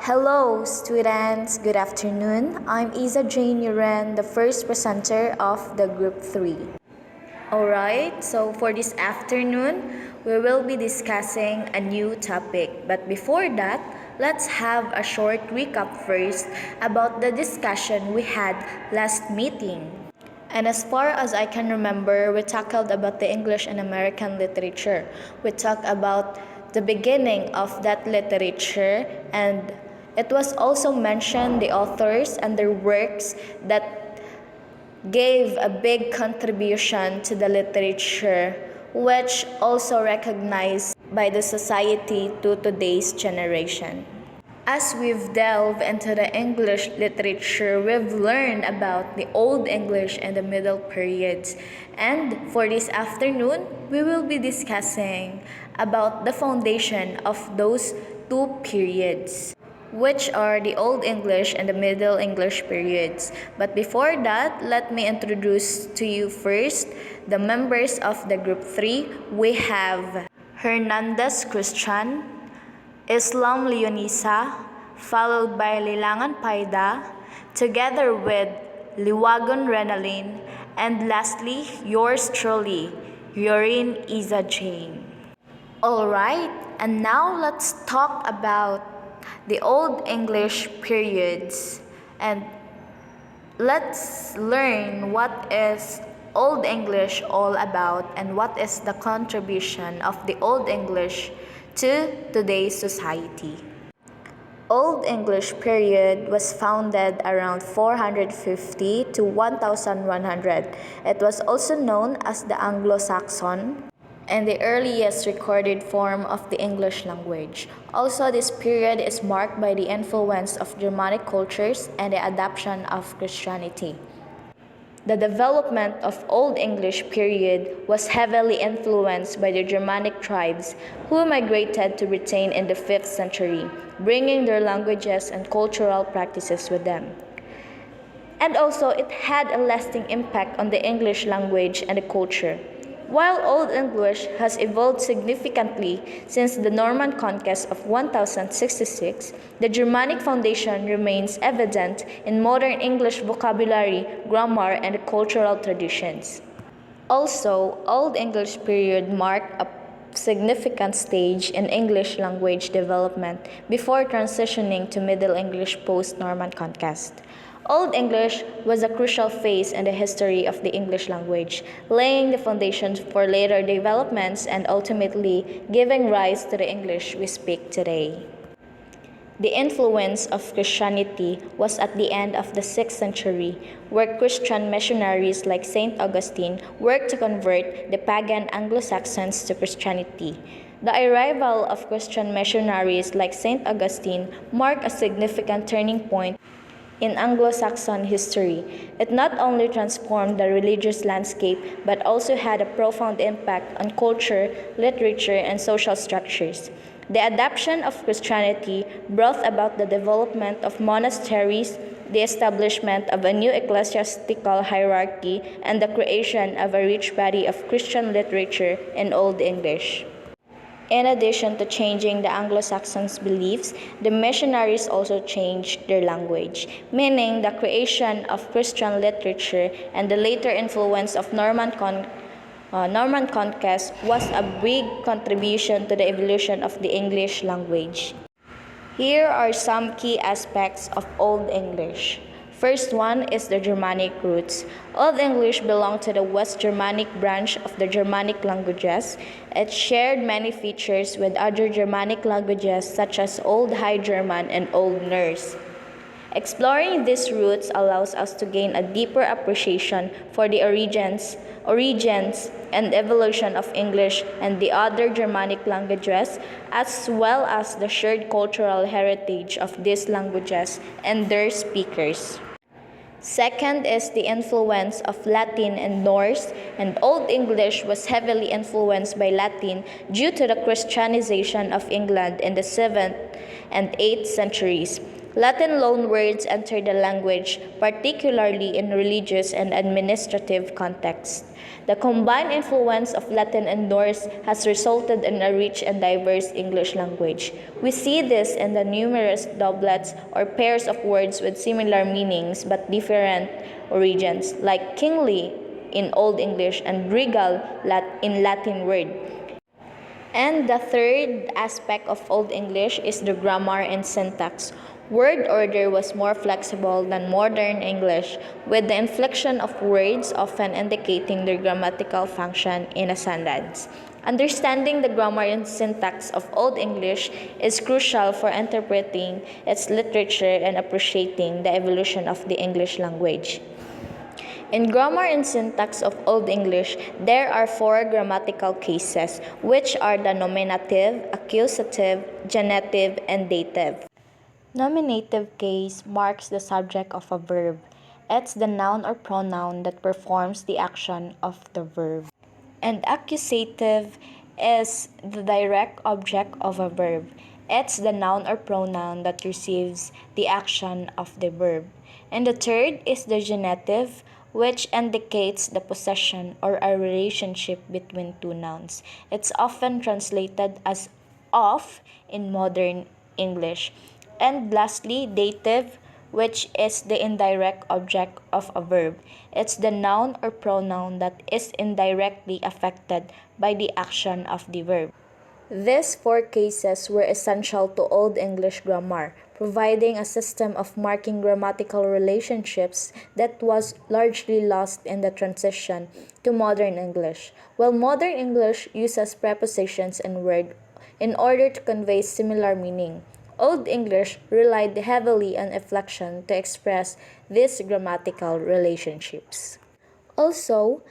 Hello, students. Good afternoon. I'm Isa Jane Uren, the first presenter of the Group 3. Alright, so for this afternoon, we will be discussing a new topic. But before that, let's have a short recap first about the discussion we had last meeting. And as far as I can remember, we tackled about the English and American literature. We talked about the beginning of that literature, and it was also mentioned the authors and their works that gave a big contribution to the literature, which also recognized by the society to today's generation. As we've delved into the English literature, we've learned about the Old English and the Middle periods. And for this afternoon, we will be discussing about the foundation of those two periods, which are the Old English and the Middle English periods. But before that, let me introduce to you first the members of the Group 3. We have Hernandez Christian, Islam Leonisa, followed by Lilangan Paida, together with Liwagon Renalyn, and lastly, yours truly, Yorin Isa Jane. Alright, and now let's talk about the Old English periods, and let's learn what is Old English all about and what is the contribution of the Old English to today's society. Old English period was founded around 450 to 1100. It was also known as the Anglo-Saxon and the earliest recorded form of the English language. Also, this period is marked by the influence of Germanic cultures and the adoption of Christianity. The development of Old English period was heavily influenced by the Germanic tribes who migrated to Britain in the 5th century, bringing their languages and cultural practices with them. And also, it had a lasting impact on the English language and the culture. While Old English has evolved significantly since the Norman conquest of 1066, the Germanic foundation remains evident in modern English vocabulary, grammar, and cultural traditions. Also, Old English period marked a significant stage in English language development before transitioning to Middle English post-Norman conquest. Old English was a crucial phase in the history of the English language, laying the foundation for later developments and ultimately giving rise to the English we speak today. The influence of Christianity was at the end of the 6th century, where Christian missionaries like St. Augustine worked to convert the pagan Anglo-Saxons to Christianity. The arrival of Christian missionaries like St. Augustine marked a significant turning point in Anglo-Saxon history. It not only transformed the religious landscape but also had a profound impact on culture, literature, and social structures. The adoption of Christianity brought about the development of monasteries, the establishment of a new ecclesiastical hierarchy, and the creation of a rich body of Christian literature in Old English. In addition to changing the Anglo-Saxons' beliefs, the missionaries also changed their language, meaning the creation of Christian literature and the later influence of Norman conquest was a big contribution to the evolution of the English language. Here are some key aspects of Old English. First one is the Germanic roots. Old English belonged to the West Germanic branch of the Germanic languages. It shared many features with other Germanic languages such as Old High German and Old Norse. Exploring these roots allows us to gain a deeper appreciation for the origins and evolution of English and the other Germanic languages, as well as the shared cultural heritage of these languages and their speakers. Second is the influence of Latin and Norse, and Old English was heavily influenced by Latin due to the Christianization of England in the 7th and 8th centuries. Latin loanwords enter the language, particularly in religious and administrative contexts. The combined influence of Latin and Norse has resulted in a rich and diverse English language. We see this in the numerous doublets or pairs of words with similar meanings but different origins, like kingly in Old English and regal in Latin word. And the third aspect of Old English is the grammar and syntax. Word order was more flexible than modern English, with the inflection of words often indicating their grammatical function in a sentence. Understanding the grammar and syntax of Old English is crucial for interpreting its literature and appreciating the evolution of the English language. In grammar and syntax of Old English, there are four grammatical cases, which are the nominative, accusative, genitive, and dative. Nominative case marks the subject of a verb. It's the noun or pronoun that performs the action of the verb. And accusative is the direct object of a verb. It's the noun or pronoun that receives the action of the verb. And the third is the genitive, which indicates the possession or a relationship between two nouns. It's often translated as of in modern English. And lastly, dative, which is the indirect object of a verb. It's the noun or pronoun that is indirectly affected by the action of the verb. These four cases were essential to Old English grammar, providing a system of marking grammatical relationships that was largely lost in the transition to modern English. While modern English uses prepositions and words in order to convey similar meaning, Old English relied heavily on inflection to express these grammatical relationships. Also,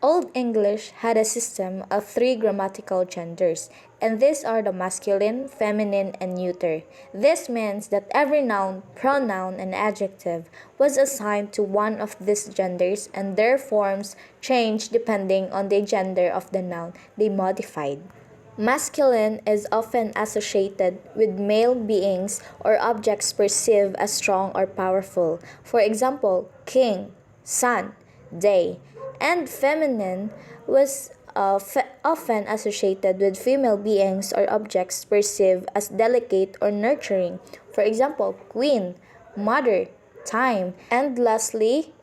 Old English had a system of three grammatical genders, and these are the masculine, feminine, and neuter. This means that every noun, pronoun, and adjective was assigned to one of these genders, and their forms changed depending on the gender of the noun they modified. Masculine is often associated with male beings or objects perceived as strong or powerful. For example, king, sun, day. And feminine was often associated with female beings or objects perceived as delicate or nurturing. For example, queen, mother, time. And lastly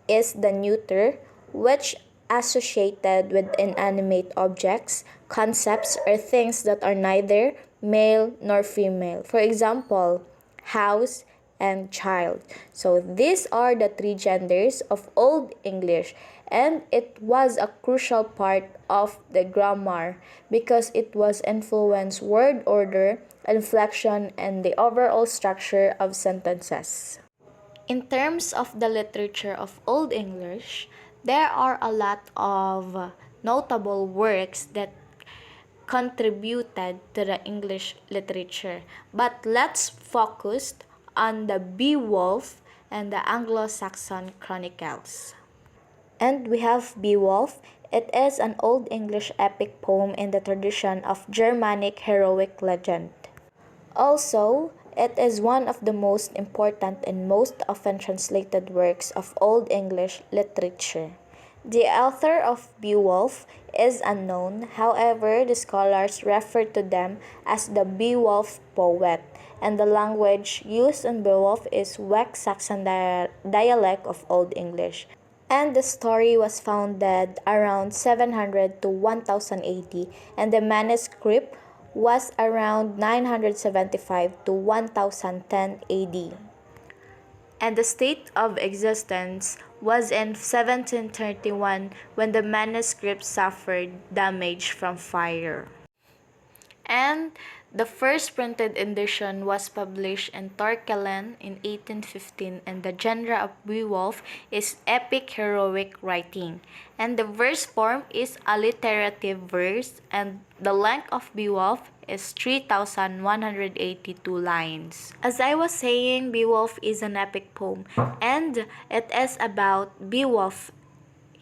is the neuter, which associated with inanimate objects, concepts, or things that are neither male nor female. For example, house and child. So these are the three genders of Old English, and it was a crucial part of the grammar because it was influenced word order, inflection, and the overall structure of sentences. In terms of the literature of Old English, there are a lot of notable works that contributed to the English literature. But let's focus on the Beowulf and the Anglo-Saxon Chronicles. And we have Beowulf. It is an Old English epic poem in the tradition of Germanic heroic legend. Also, it is one of the most important and most often translated works of Old English literature. The author of Beowulf is unknown, however, the scholars refer to them as the Beowulf poet, and the language used in Beowulf is West Saxon dialect of Old English. And the story was founded around 700 to 1000 AD, and the manuscript was around 975 to 1010 AD. And the state of existence was in 1731 when the manuscript suffered damage from fire. And the first printed edition was published in Torkelen in 1815, and the genre of Beowulf is epic heroic writing. And the verse form is alliterative verse, and the length of Beowulf is 3,182 lines. As I was saying, Beowulf is an epic poem, and it is about Beowulf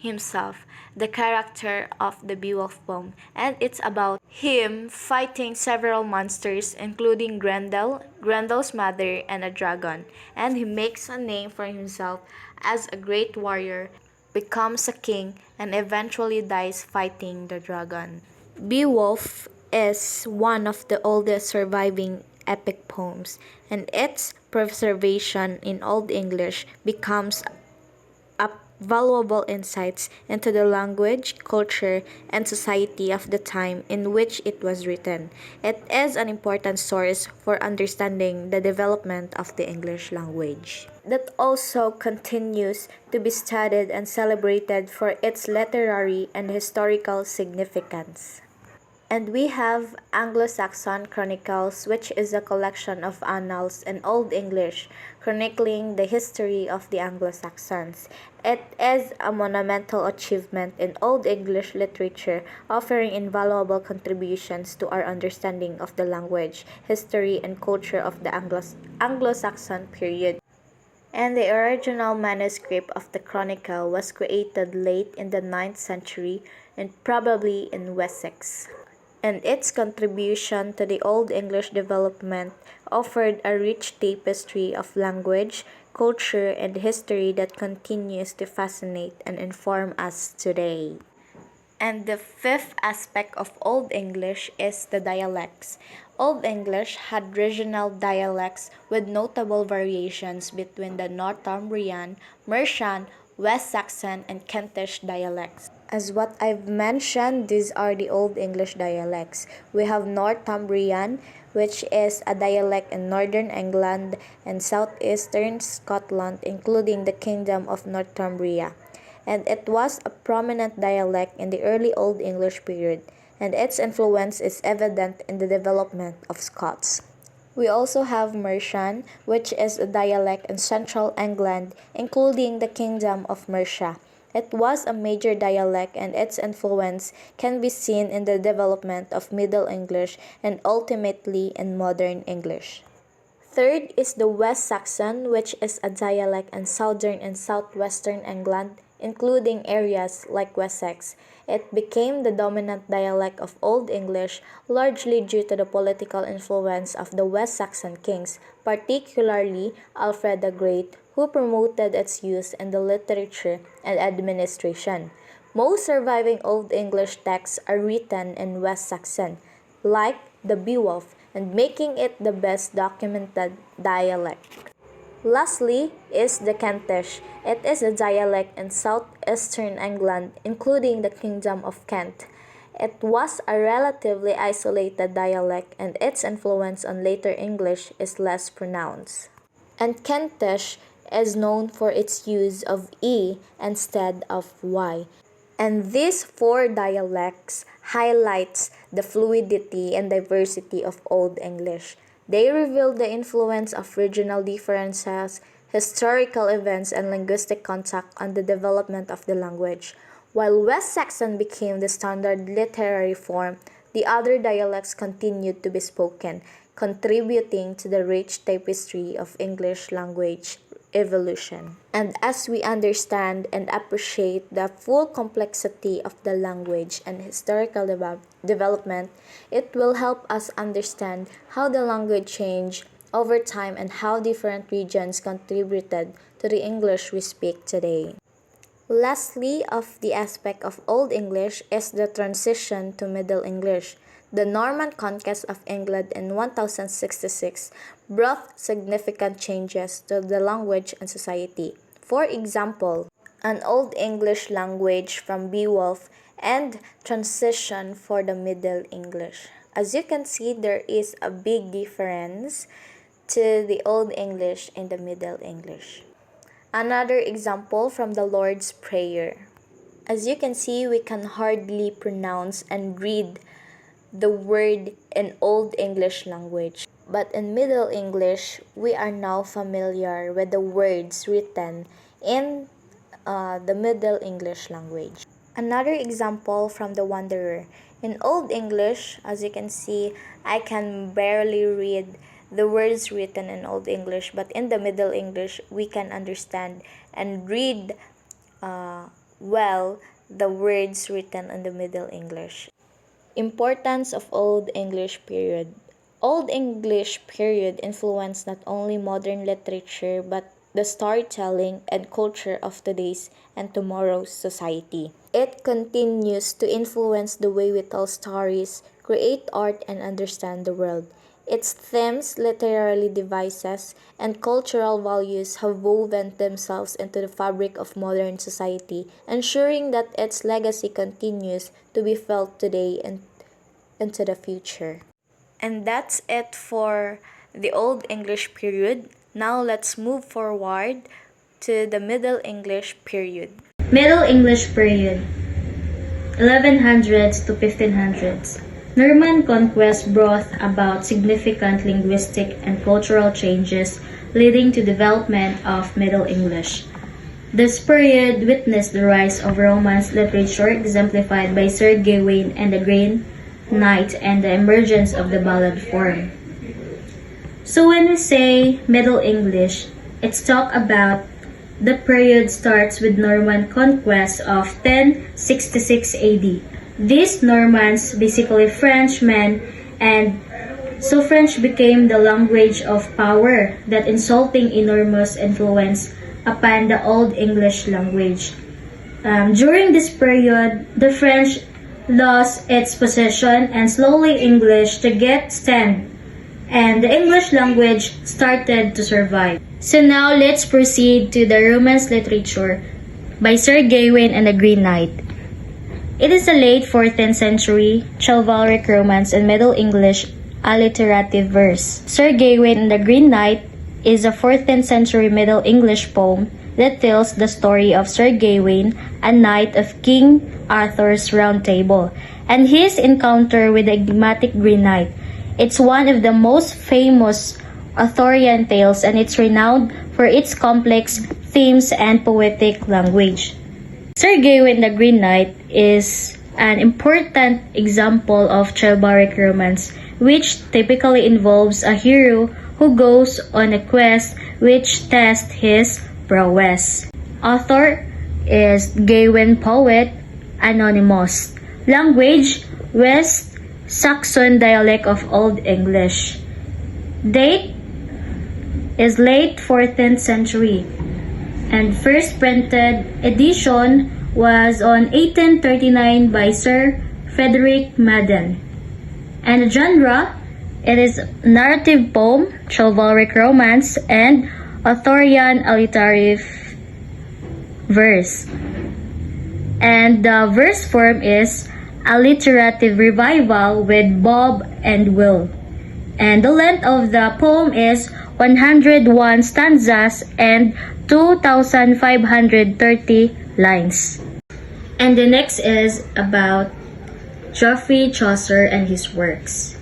himself, the character of the Beowulf poem, and it's about him fighting several monsters, including Grendel, Grendel's mother, and a dragon. And he makes a name for himself as a great warrior, becomes a king, and eventually dies fighting the dragon. Beowulf is one of the oldest surviving epic poems, and its preservation in Old English becomes a valuable insights into the language, culture, and society of the time in which it was written. It is an important source for understanding the development of the English language. That also continues to be studied and celebrated for its literary and historical significance. And we have Anglo-Saxon Chronicles, which is a collection of annals in Old English chronicling the history of the Anglo-Saxons. It is a monumental achievement in Old English literature, offering invaluable contributions to our understanding of the language, history, and culture of the Anglo-Saxon period. And the original manuscript of the Chronicle was created late in the 9th century and probably in Wessex. And its contribution to the Old English development offered a rich tapestry of language, culture, and history that continues to fascinate and inform us today. And the fifth aspect of Old English is the dialects. Old English had regional dialects with notable variations between the Northumbrian, Mercian, West Saxon, and Kentish dialects. As what I've mentioned, these are the Old English dialects. We have Northumbrian, which is a dialect in northern England and southeastern Scotland, including the Kingdom of Northumbria. And it was a prominent dialect in the early Old English period, and its influence is evident in the development of Scots. We also have Mercian, which is a dialect in central England, including the Kingdom of Mercia. It was a major dialect, and its influence can be seen in the development of Middle English and ultimately in modern English. Third is the West Saxon, which is a dialect in southern and southwestern England, including areas like Wessex. It became the dominant dialect of Old English, largely due to the political influence of the West Saxon kings, particularly Alfred the Great, who promoted its use in the literature and administration. Most surviving Old English texts are written in West Saxon, like the Beowulf, and making it the best documented dialect. Lastly is the Kentish. It is a dialect in southeastern England, including the Kingdom of Kent. It was a relatively isolated dialect, and its influence on later English is less pronounced. And Kentish is known for its use of E instead of Y. And these four dialects highlights the fluidity and diversity of Old English. They reveal the influence of regional differences, historical events, and linguistic contact on the development of the language. While West Saxon became the standard literary form, the other dialects continued to be spoken, contributing to the rich tapestry of English language evolution. And as we understand and appreciate the full complexity of the language and historical development, it will help us understand how the language changed over time and how different regions contributed to the English we speak today. Lastly, of the aspect of Old English is the transition to Middle English. The Norman conquest of England in 1066 brought significant changes to the language and society. For example, an Old English language from Beowulf and transition for the Middle English. As you can see, there is a big difference to the Old English and the Middle English. Another example from the Lord's Prayer. As you can see, we can hardly pronounce and read the word in Old English language. But in Middle English, we are now familiar with the words written in the Middle English language. Another example from the Wanderer. In Old English, as you can see, I can barely read the words written in Old English, but in the Middle English, we can understand and read Well, the words written in the Middle English. Importance of Old English period. Old English period influenced not only modern literature but the storytelling and culture of today's and tomorrow's society. It continues to influence the way we tell stories, create art, and understand the world. Its themes, literary devices, and cultural values have woven themselves into the fabric of modern society, ensuring that its legacy continues to be felt today and into the future. And that's it for the Old English period. Now let's move forward to the Middle English period. Middle English period 1100s to 1500s. Norman conquest brought about significant linguistic and cultural changes leading to development of Middle English. This period witnessed the rise of Romance literature exemplified by Sir Gawain and the Green Knight and the emergence of the ballad form. So when we say Middle English, it's talk about the period starts with Norman conquest of 1066 AD. These Normans, basically Frenchmen, and so French became the language of power that insulting enormous influence upon the Old English language. During this period, the French lost its possession and slowly English to get stand, and the English language started to survive. So now let's proceed to the Romance literature by Sir Gawain and the Green Knight. It is a late 14th century chivalric romance in Middle English alliterative verse. Sir Gawain and the Green Knight is a 14th century Middle English poem that tells the story of Sir Gawain, a knight of King Arthur's Round Table, and his encounter with the enigmatic Green Knight. It's one of the most famous Arthurian tales, and it's renowned for its complex themes and poetic language. Sir Gawain the Green Knight is an important example of chivalric romance, which typically involves a hero who goes on a quest which tests his prowess. Author is Gawain Poet Anonymous. Language West Saxon dialect of Old English. Date is late 14th century, and first printed edition was on 1839 by Sir Frederick Madden. And the genre, it is narrative poem, chivalric romance, and Arthurian alliterative verse. And the verse form is alliterative revival with Bob and Will. And the length of the poem is 101 stanzas and 2,530 lines. And the next is about Geoffrey Chaucer and his works.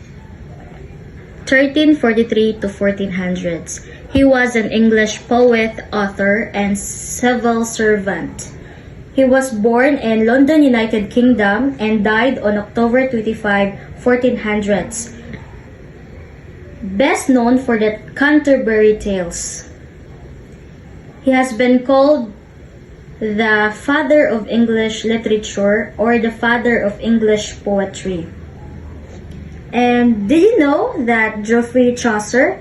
1343 to 1400s. He was an English poet, author, and civil servant. He was born in London, United Kingdom, and died on October 25, 1400s. Best known for the Canterbury Tales. He has been called the father of English literature or the father of English poetry. And did you know that Geoffrey Chaucer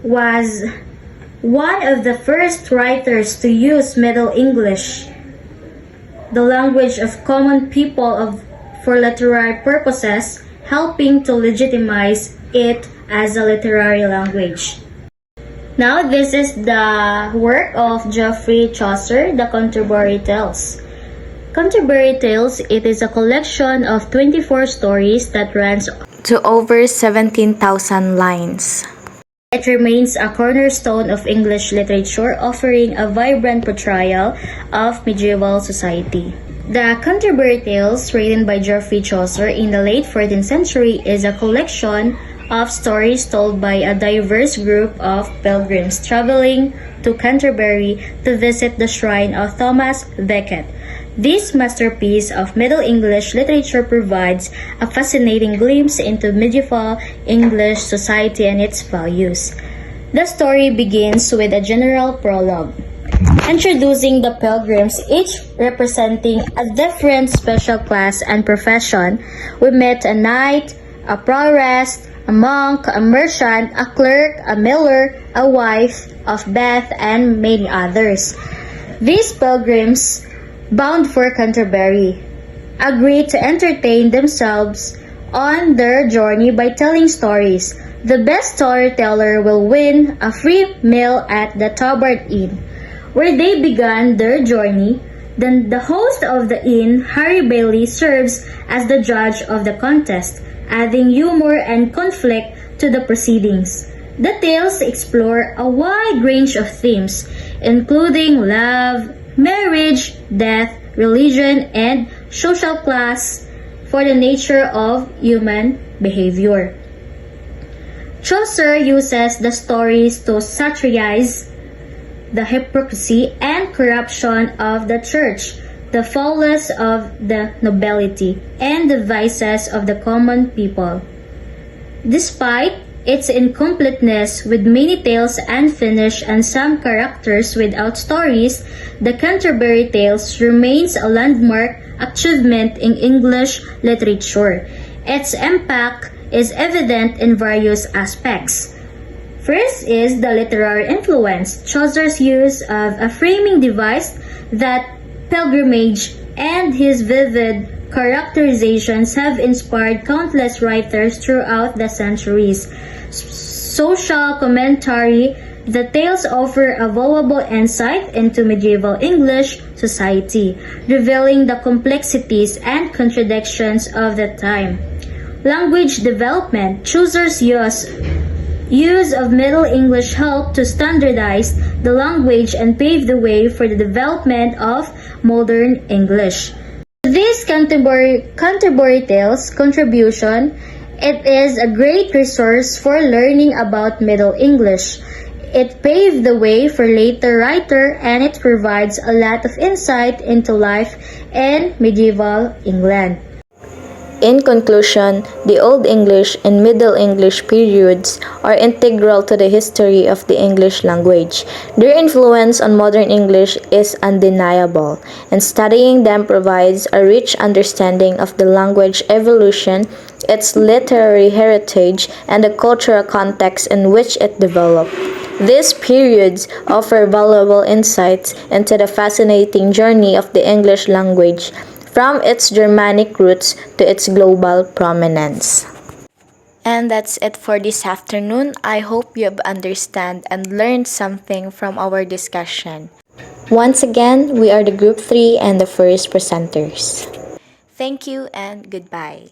was one of the first writers to use Middle English, the language of common people for literary purposes, helping to legitimize it as a literary language. Now this is the work of Geoffrey Chaucer, the Canterbury Tales. Canterbury Tales, it is a collection of 24 stories that runs To over 17,000 lines. It remains a cornerstone of English literature, offering a vibrant portrayal of medieval society. The Canterbury Tales, written by Geoffrey Chaucer in the late 14th century, is a collection of stories told by a diverse group of pilgrims traveling to Canterbury to visit the shrine of Thomas Becket. This masterpiece of Middle English literature provides a fascinating glimpse into medieval English society and its values. The story begins with a general prologue. introducing the pilgrims, each representing a different special class and profession. We met a knight, a prioress, a monk, a merchant, a clerk, a miller, a wife of Bath, and many others. These pilgrims, bound for Canterbury, agreed to entertain themselves on their journey by telling stories. The best storyteller will win a free meal at the Tabard Inn, where they began their journey. Then the host of the inn, Harry Bailey, serves as the judge of the contest, adding humor and conflict to the proceedings. The tales explore a wide range of themes, including love, marriage, death, religion, and social class, for the nature of human behavior. Chaucer uses the stories to satirize the hypocrisy and corruption of the church, the follies of the nobility, and the vices of the common people. Despite its incompleteness, with many tales unfinished and some characters without stories, the Canterbury Tales remains a landmark achievement in English literature. Its impact is evident in various aspects. First is the literary influence. Chaucer's use of a framing device, that pilgrimage, and his vivid characterizations have inspired countless writers throughout the centuries. Social commentary. The tales offer a valuable insight into medieval English society, revealing the complexities and contradictions of the time. Language development. Chaucer's use of Middle English helped to standardize the language and pave the way for the development of modern English. This Canterbury Tales contribution, it is a great resource for learning about Middle English. It paved the way for later writers, and it provides a lot of insight into life in medieval England. In conclusion, the Old English and Middle English periods are integral to the history of the English language. Their influence on modern English is undeniable, and studying them provides a rich understanding of the language evolution, its literary heritage, and the cultural context in which it developed. These periods offer valuable insights into the fascinating journey of the English language, from its Germanic roots to its global prominence. And that's it for this afternoon. I hope you have understand and learned something from our discussion. Once again, we are the Group 3 and the first presenters. Thank you and goodbye.